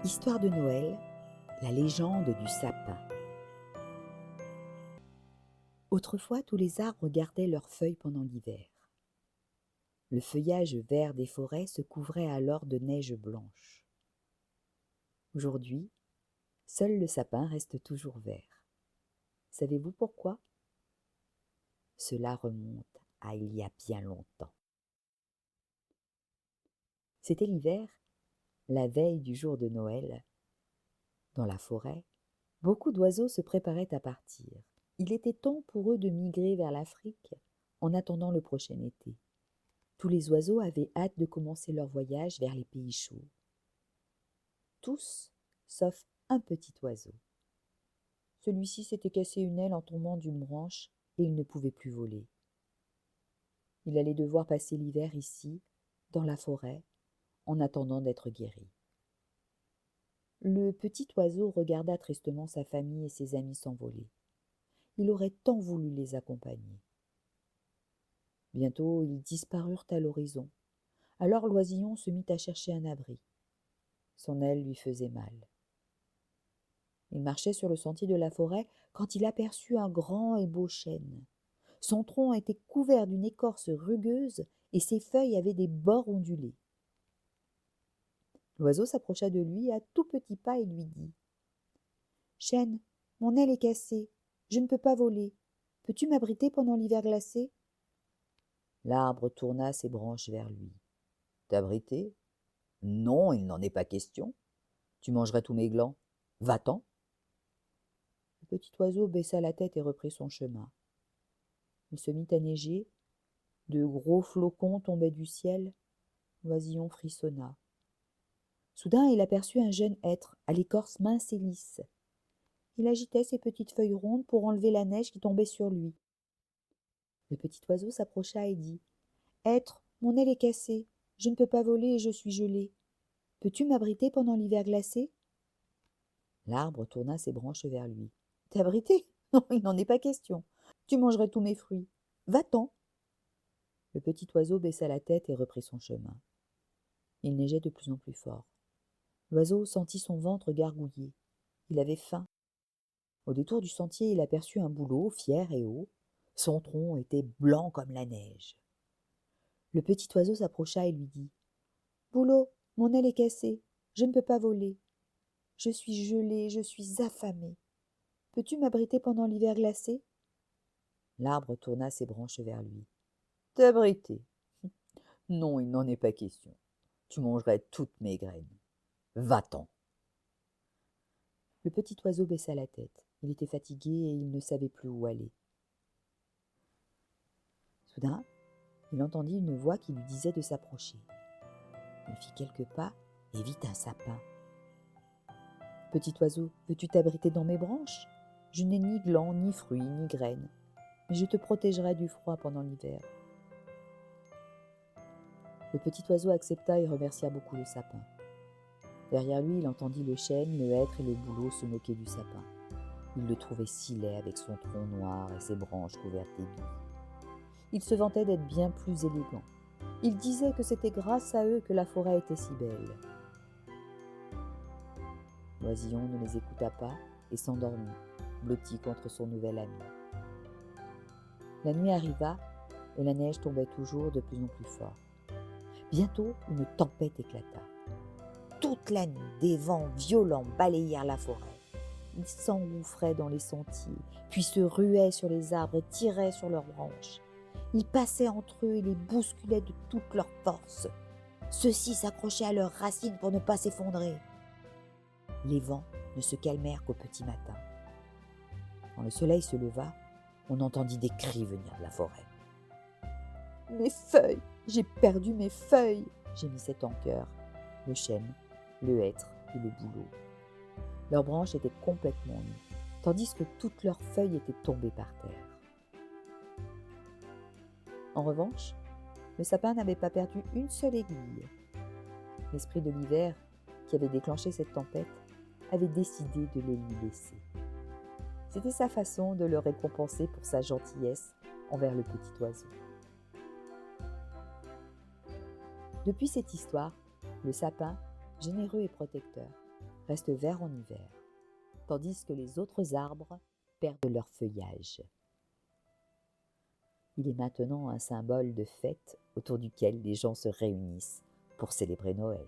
Histoire de Noël, la légende du sapin. Autrefois, tous les arbres gardaient leurs feuilles pendant l'hiver. Le feuillage vert des forêts se couvrait alors de neige blanche. Aujourd'hui, seul le sapin reste toujours vert. Savez-vous pourquoi? Cela remonte à il y a bien longtemps. C'était l'hiver, la veille du jour de Noël. Dans la forêt, beaucoup d'oiseaux se préparaient à partir. Il était temps pour eux de migrer vers l'Afrique en attendant le prochain été. Tous les oiseaux avaient hâte de commencer leur voyage vers les pays chauds. Tous, sauf un petit oiseau. Celui-ci s'était cassé une aile en tombant d'une branche et il ne pouvait plus voler. Il allait devoir passer l'hiver ici, dans la forêt, en attendant d'être guéri. Le petit oiseau regarda tristement sa famille et ses amis s'envoler. Il aurait tant voulu les accompagner. Bientôt, ils disparurent à l'horizon. Alors l'oisillon se mit à chercher un abri. Son aile lui faisait mal. Il marchait sur le sentier de la forêt quand il aperçut un grand et beau chêne. Son tronc était couvert d'une écorce rugueuse et ses feuilles avaient des bords ondulés. L'oiseau s'approcha de lui à tout petits pas et lui dit « Chêne, mon aile est cassée, je ne peux pas voler. Peux-tu m'abriter pendant l'hiver glacé ?» L'arbre tourna ses branches vers lui. « T'abriter ? Non, il n'en est pas question. Tu mangerais tous mes glands. Va-t'en. » Le petit oiseau baissa la tête et reprit son chemin. Il se mit à neiger, de gros flocons tombaient du ciel, l'oisillon frissonna. Soudain, il aperçut un jeune hêtre, à l'écorce mince et lisse. Il agitait ses petites feuilles rondes pour enlever la neige qui tombait sur lui. Le petit oiseau s'approcha et dit « Hêtre, mon aile est cassée, je ne peux pas voler et je suis gelé. Peux-tu m'abriter pendant l'hiver glacé ?» L'arbre tourna ses branches vers lui. « T'abriter ? Non, il n'en est pas question. Tu mangerais tous mes fruits. Va-t'en. » Le petit oiseau baissa la tête et reprit son chemin. Il neigeait de plus en plus fort. L'oiseau sentit son ventre gargouiller. Il avait faim. Au détour du sentier, il aperçut un bouleau, fier et haut. Son tronc était blanc comme la neige. Le petit oiseau s'approcha et lui dit « Bouleau, mon aile est cassée, je ne peux pas voler. Je suis gelé, je suis affamé. Peux-tu m'abriter pendant l'hiver glacé ?» L'arbre tourna ses branches vers lui. « T'abriter ? Non, il n'en est pas question. Tu mangerais toutes mes graines. Va-t'en. » Le petit oiseau baissa la tête. Il était fatigué et il ne savait plus où aller. Soudain, il entendit une voix qui lui disait de s'approcher. Il fit quelques pas et vit un sapin. « Petit oiseau, veux-tu t'abriter dans mes branches ? Je n'ai ni glands, ni fruits, ni graines, mais je te protégerai du froid pendant l'hiver. » Le petit oiseau accepta et remercia beaucoup le sapin. Derrière lui, il entendit le chêne, le hêtre et le bouleau se moquer du sapin. Il le trouvait si laid avec son tronc noir et ses branches couvertes d'ébis. Il se vantait d'être bien plus élégant. Il disait que c'était grâce à eux que la forêt était si belle. L'oisillon ne les écouta pas et s'endormit, blotti contre son nouvel ami. La nuit arriva et la neige tombait toujours de plus en plus fort. Bientôt, une tempête éclata. Toute la nuit, des vents violents balayèrent la forêt. Ils s'engouffraient dans les sentiers, puis se ruaient sur les arbres et tiraient sur leurs branches. Ils passaient entre eux et les bousculaient de toute leur force. Ceux-ci s'accrochaient à leurs racines pour ne pas s'effondrer. Les vents ne se calmèrent qu'au petit matin. Quand le soleil se leva, on entendit des cris venir de la forêt. « Mes feuilles! J'ai perdu mes feuilles !» gémissait en chœur le chêne, le hêtre et le bouleau. Leurs branches étaient complètement nues, tandis que toutes leurs feuilles étaient tombées par terre. En revanche, le sapin n'avait pas perdu une seule aiguille. L'esprit de l'hiver, qui avait déclenché cette tempête, avait décidé de les lui laisser. C'était sa façon de le récompenser pour sa gentillesse envers le petit oiseau. Depuis cette histoire, le sapin, généreux et protecteur, reste vert en hiver, tandis que les autres arbres perdent leur feuillage. Il est maintenant un symbole de fête autour duquel les gens se réunissent pour célébrer Noël.